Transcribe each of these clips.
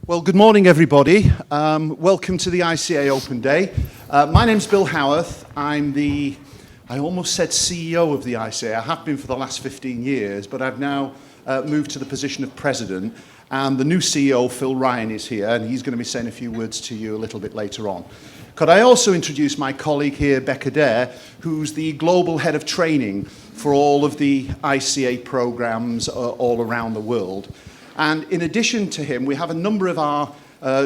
Well, good morning, everybody. Welcome to the ICA Open Day. My name's Bill Howarth. I'm I almost said CEO of the ICA. I have been for the last 15 years, but I've now moved to the position of president. And the new CEO, Phil Ryan, is here, and he's going to be saying a few words to you a little bit later on. Could I also introduce my colleague here, Becca Dare, who's the global head of training for all of the ICA programs all around the world. And in addition to him, we have a number of our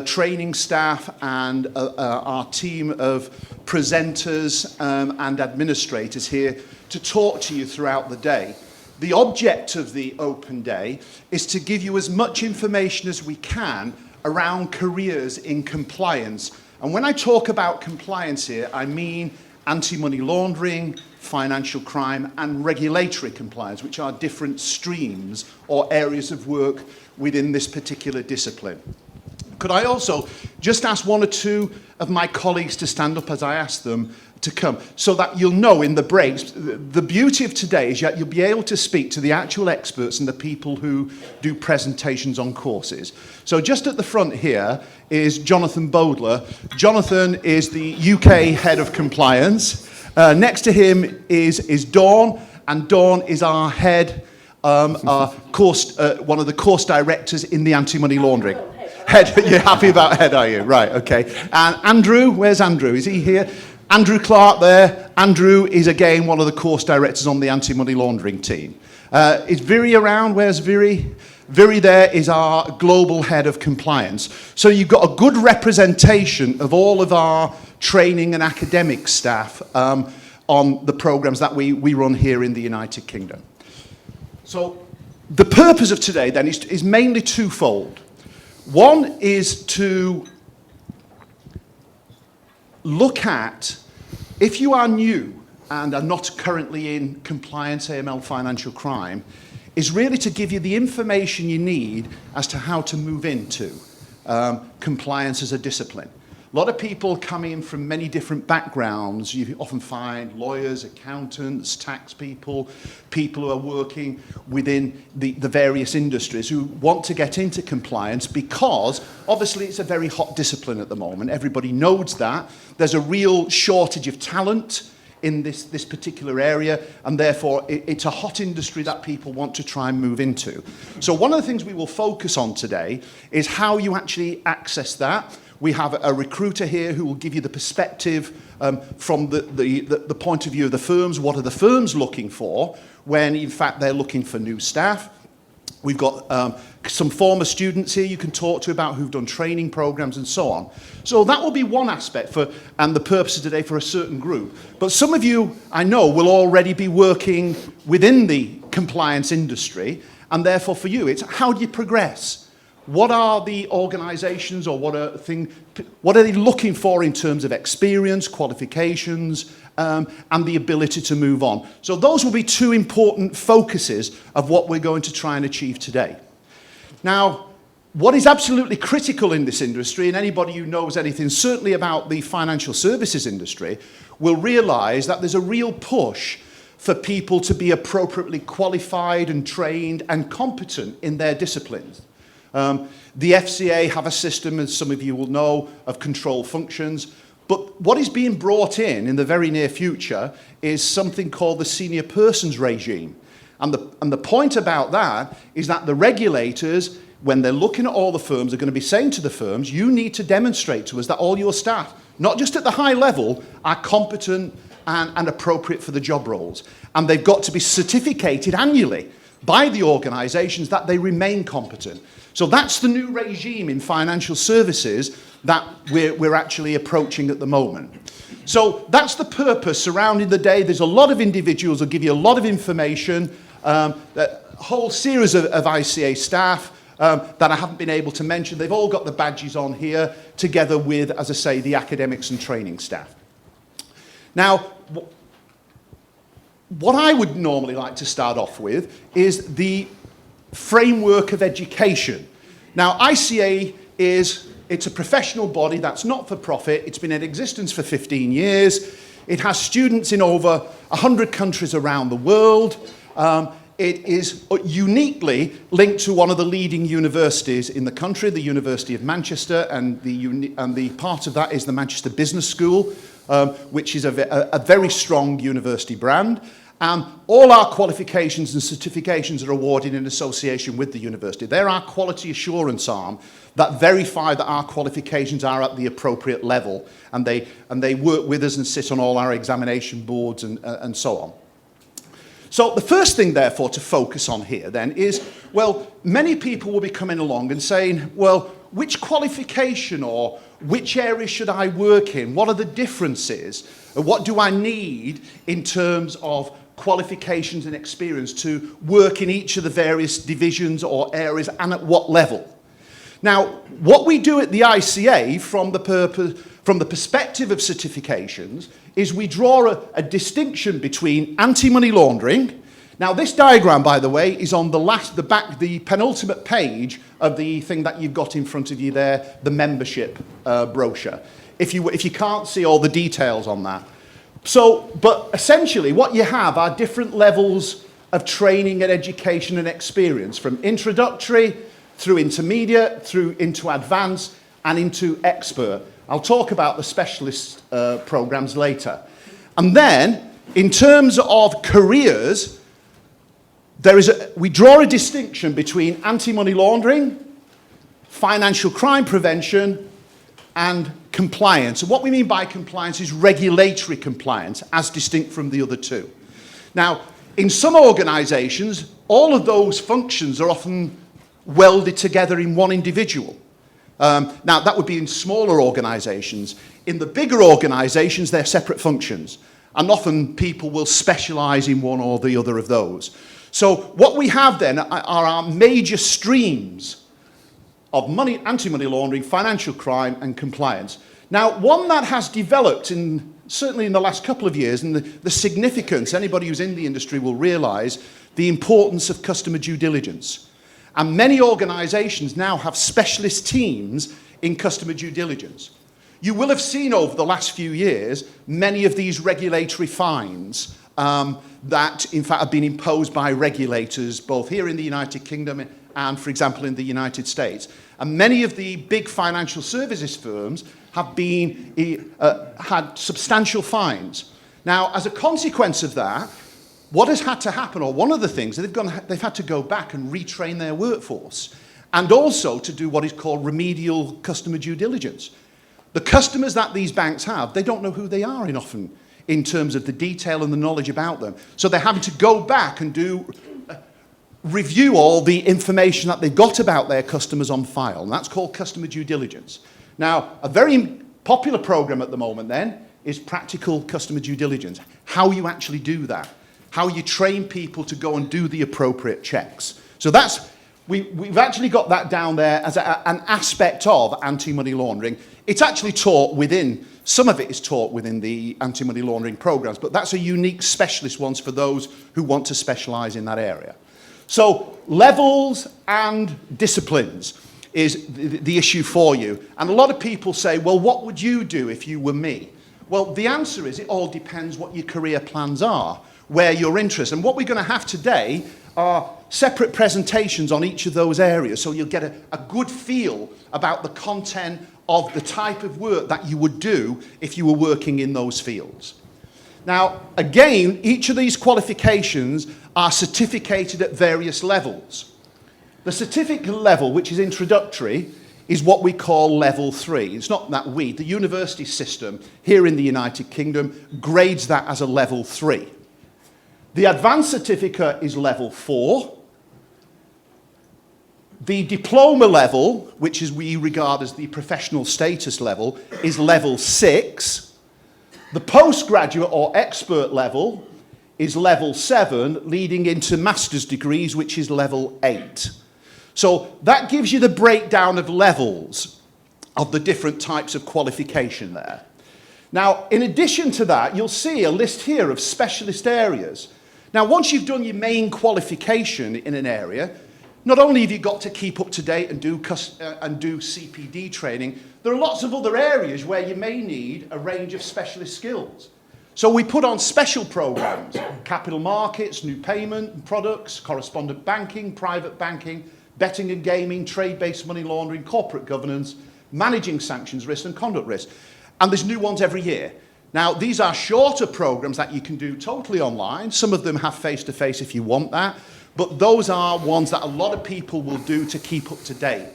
training staff and our team of presenters and administrators here to talk to you throughout the day. The object of the Open Day is to give you as much information as we can around careers in compliance. And when I talk about compliance here, I mean anti-money laundering, financial crime, and regulatory compliance, which are different streams or areas of work within this particular discipline. Could I also just ask one or two of my colleagues to stand up as I ask them to come, so that you'll know in the breaks, the beauty of today is that you'll be able to speak to the actual experts and the people who do presentations on courses. So just at the front here is Jonathan Bodler. Jonathan is the UK Head of Compliance. Next to him is Dawn, and Dawn is our head, one of the course directors in the anti-money laundering. Head, you're happy about head, are you? Right, okay. And Andrew, where's Andrew? Is he here? Andrew Clark there. Andrew is again one of the course directors on the anti-money laundering team. Is Viri around? Where's Viri? Viri there is our global head of compliance. So you've got a good representation of all of our training and academic staff on the programs that we run here in the United Kingdom. So the purpose of today then is mainly twofold. One is to look at, if you are new and are not currently in compliance, AML, financial crime, is really to give you the information you need as to how to move into compliance as a discipline. A lot of people come in from many different backgrounds. You often find lawyers, accountants, tax people, people who are working within the various industries who want to get into compliance because obviously it's a very hot discipline at the moment. Everybody knows that. There's a real shortage of talent in this particular area, and therefore it's a hot industry that people want to try and move into. So one of the things we will focus on today is how you actually access that. We have a recruiter here who will give you the perspective from the point of view of the firms. What are the firms looking for when, in fact, they're looking for new staff? We've got some former students here you can talk to about who've done training programs and so on. So that will be one aspect and the purpose of today for a certain group. But some of you, I know, will already be working within the compliance industry, and therefore for you, it's how do you progress? What are the organisations or what are they looking for in terms of experience, qualifications, and the ability to move on? So those will be two important focuses of what we're going to try and achieve today. Now, what is absolutely critical in this industry, and anybody who knows anything certainly about the financial services industry, will realise that there's a real push for people to be appropriately qualified and trained and competent in their disciplines. The FCA have a system, as some of you will know, of control functions. But what is being brought in the very near future is something called the senior persons regime. And the point about that is that the regulators, when they're looking at all the firms, are going to be saying to the firms, you need to demonstrate to us that all your staff, not just at the high level, are competent and appropriate for the job roles. And they've got to be certificated annually by the organisations that they remain competent. So that's the new regime in financial services that we're actually approaching at the moment. So that's the purpose surrounding the day. There's a lot of individuals who'll give you a lot of information, a whole series of ICA staff that I haven't been able to mention. They've all got the badges on here, together with, as I say, the academics and training staff. Now, what I would normally like to start off with is the framework of education. Now, ICA it's a professional body that's not for profit. It's been in existence for 15 years. It has students in over 100 countries around the world. it is uniquely linked to one of the leading universities in the country, the University of Manchester, and the part of that is the Manchester Business School, which is a very strong university brand. And all our qualifications and certifications are awarded in association with the university. They're our quality assurance arm that verify that our qualifications are at the appropriate level, and they work with us and sit on all our examination boards and so on. So the first thing, therefore, to focus on here then is, well, many people will be coming along and saying, well, which qualification or which area should I work in? What are the differences? What do I need in terms of qualifications and experience to work in each of the various divisions or areas, and at what level? Now, what we do at the ICA from the perspective of certifications is we draw a distinction between anti-money laundering. Now, this diagram, by the way, is on the penultimate page of the thing that you've got in front of you there, the membership brochure, if you can't see all the details on that. So, but essentially what you have are different levels of training and education and experience, from introductory through intermediate, through into advanced and into expert. I'll talk about the specialist programs later. And then, in terms of careers, we draw a distinction between anti-money laundering, financial crime prevention, and compliance. And what we mean by compliance is regulatory compliance, as distinct from the other two. Now, in some organisations, all of those functions are often welded together in one individual. Now, that would be in smaller organisations. In the bigger organisations, they're separate functions, and often people will specialise in one or the other of those. So what we have then are our major streams of anti-money laundering, financial crime, and compliance. Now, one that has developed certainly in the last couple of years, and the significance, anybody who's in the industry will realise the importance of customer due diligence. And many organisations now have specialist teams in customer due diligence. You will have seen over the last few years many of these regulatory fines that, in fact, have been imposed by regulators, both here in the United Kingdom and, for example, in the United States. And many of the big financial services firms have had substantial fines. Now, as a consequence of that, what has had to happen, or one of the things, they've had to go back and retrain their workforce, and also to do what is called remedial customer due diligence. The customers that these banks have, they don't know who they are often in terms of the detail and the knowledge about them. So they're having to go back and review all the information that they've got about their customers on file, and that's called customer due diligence. Now, a very popular program at the moment then is practical customer due diligence. How you actually do that. How you train people to go and do the appropriate checks. So we've actually got that down there as an aspect of anti-money laundering. It's actually taught some of it is taught within the anti-money laundering programs, but that's a unique specialist one for those who want to specialise in that area. So levels and disciplines is the issue for you. And a lot of people say, well, what would you do if you were me? Well, the answer is it all depends what your career plans are, where you're interested. And what we're going to have today are separate presentations on each of those areas, so you'll get a good feel about the content of the type of work that you would do if you were working in those fields. Now, again, each of these qualifications are certificated at various levels. The certificate level, which is introductory, is what we call level 3. It's not that the university system here in the United Kingdom grades that as a level 3. The advanced certificate is level 4. The diploma level, which we regard as the professional status level, is level 6. The postgraduate or expert level is level 7, leading into master's degrees, which is level 8. So that gives you the breakdown of levels of the different types of qualification there. Now, in addition to that, you'll see a list here of specialist areas. Now, once you've done your main qualification in an area, not only have you got to keep up to date and do CPD training, there are lots of other areas where you may need a range of specialist skills. So we put on special programs, capital markets, new payment products, correspondent banking, private banking, betting and gaming, trade-based money laundering, corporate governance, managing sanctions risk and conduct risk. And there's new ones every year. Now, these are shorter programs that you can do totally online. Some of them have face-to-face if you want that. But those are ones that a lot of people will do to keep up to date.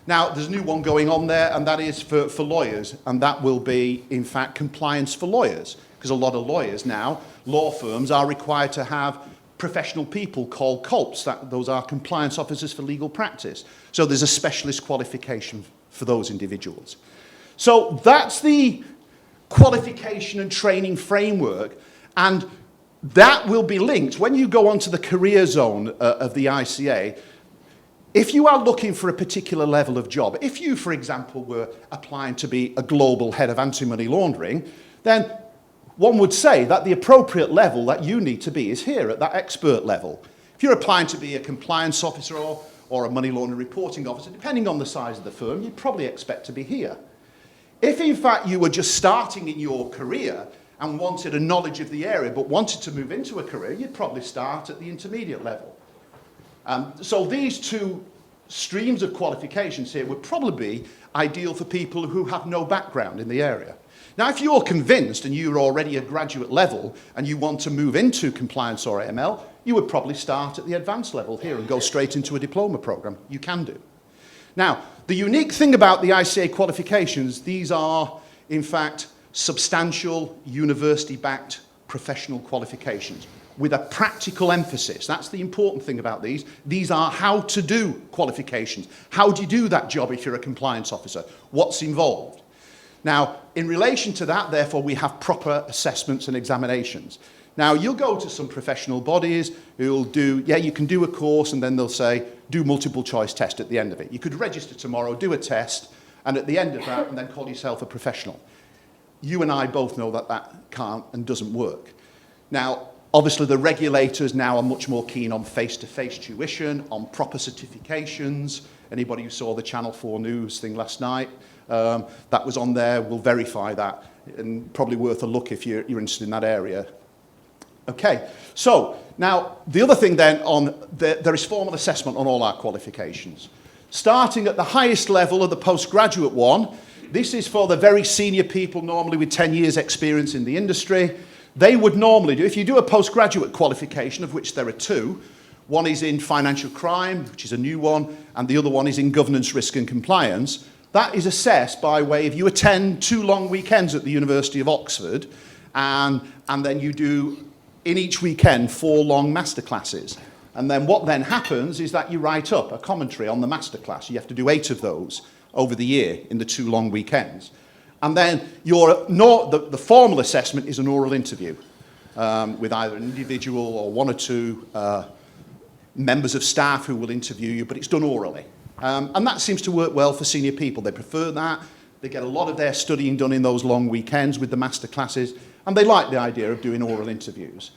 Now, there's a new one going on there, and that is for lawyers. And that will be, in fact, compliance for lawyers. Because a lot of lawyers now, law firms, are required to have professional people called COLPs. Those are compliance officers for legal practice. So there's a specialist qualification for those individuals. So that's the qualification and training framework. And that will be linked. When you go onto the career zone of the ICA, if you are looking for a particular level of job, if you, for example, were applying to be a global head of anti-money laundering, then one would say that the appropriate level that you need to be is here at that expert level. If you're applying to be a compliance officer or a money laundering reporting officer, depending on the size of the firm, you'd probably expect to be here. If in fact you were just starting in your career and wanted a knowledge of the area but wanted to move into a career, you'd probably start at the intermediate level. So these two streams of qualifications here would probably be ideal for people who have no background in the area. Now, if you're convinced and you're already a graduate level and you want to move into compliance or AML, you would probably start at the advanced level here and go straight into a diploma program. You can do. Now, the unique thing about the ICA qualifications, these are, in fact, substantial university-backed professional qualifications with a practical emphasis. That's the important thing about these. These are how-to-do qualifications. How do you do that job if you're a compliance officer? What's involved? Now, in relation to that, therefore, we have proper assessments and examinations. Now, you'll go to some professional bodies who'll do, yeah, you can do a course, and then they'll say, do multiple choice test at the end of it. You could register tomorrow, do a test, and at the end of that, and then call yourself a professional. You and I both know that that can't and doesn't work. Now, obviously, the regulators now are much more keen on face-to-face tuition, on proper certifications. Anybody who saw the Channel 4 News thing last night, that was on there, will verify that, and probably worth a look if you're interested in that area. Okay, so now the other thing then, there is formal assessment on all our qualifications. Starting at the highest level of the postgraduate one, this is for the very senior people, normally with 10 years experience in the industry. They would normally do, if you do a postgraduate qualification, of which there are two, one is in financial crime, which is a new one, and the other one is in governance, risk and compliance. That is assessed by way of you attend 2 long weekends at the University of Oxford, and then you do, in each weekend, 4 long masterclasses. And then what then happens is that you write up a commentary on the masterclass. You have to do 8 of those over the year in the 2 long weekends. And then the formal assessment is an oral interview with either an individual or 1 or 2 members of staff who will interview you, but it's done orally. And that seems to work well for senior people. They prefer that. They get a lot of their studying done in those long weekends with the master classes, and they like the idea of doing oral interviews.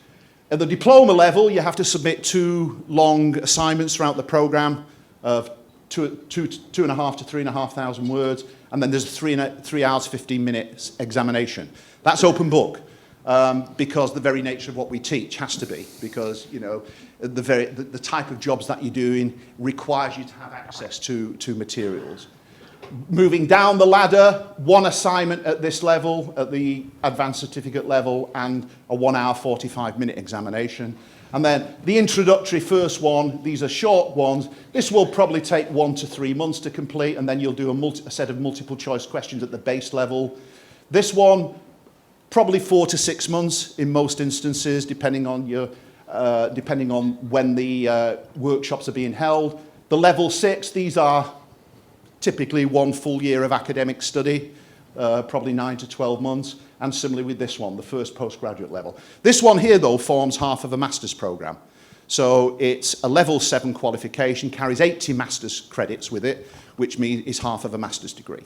At the diploma level, you have to submit 2 long assignments throughout the program of 2,500 to 3,500 words, and then there's a 3 hours, 15 minutes examination. That's open book, because the very nature of what we teach has to be, because, you know, the type of jobs that you're doing requires you to have access to materials. Moving down the ladder, 1 assignment at this level, at the advanced certificate level, and a 1 hour, 45-minute examination. And then the introductory first one, these are short ones. This will probably take 1 to 3 months to complete, and then you'll do a set of multiple choice questions at the base level. This one, probably 4 to 6 months in most instances, depending on when the workshops are being held. The level 6, these are typically 1 full year of academic study, probably 9 to 12 months, and similarly with this one, the first postgraduate level. This one here, though, forms half of a master's program. So it's a level 7 qualification, carries 80 master's credits with it, which means it's half of a master's degree.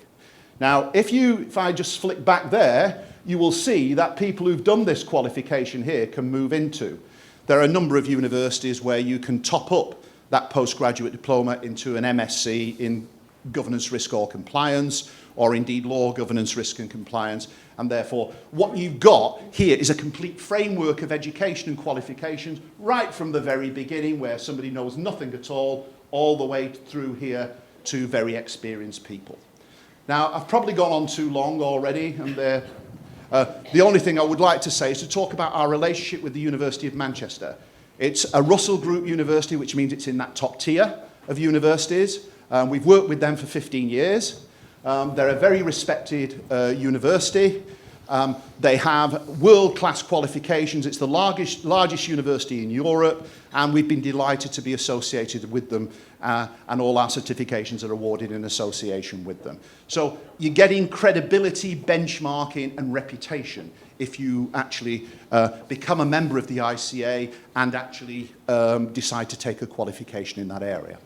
Now, if I just flick back there, you will see that people who've done this qualification here can move into. There are a number of universities where you can top up that postgraduate diploma into an MSc in governance, risk or compliance, or indeed law, governance, risk and compliance. And therefore, what you've got here is a complete framework of education and qualifications right from the very beginning, where somebody knows nothing at all the way through here to very experienced people. Now, I've probably gone on too long already, and the only thing I would like to say is to talk about our relationship with the University of Manchester. It's a Russell Group university, which means it's in that top tier of universities. We've worked with them for 15 years. They're a very respected university. They have world-class qualifications. It's the largest university in Europe, and we've been delighted to be associated with them, and all our certifications are awarded in association with them. So you're getting credibility, benchmarking, and reputation if you actually become a member of the ICA and actually decide to take a qualification in that area.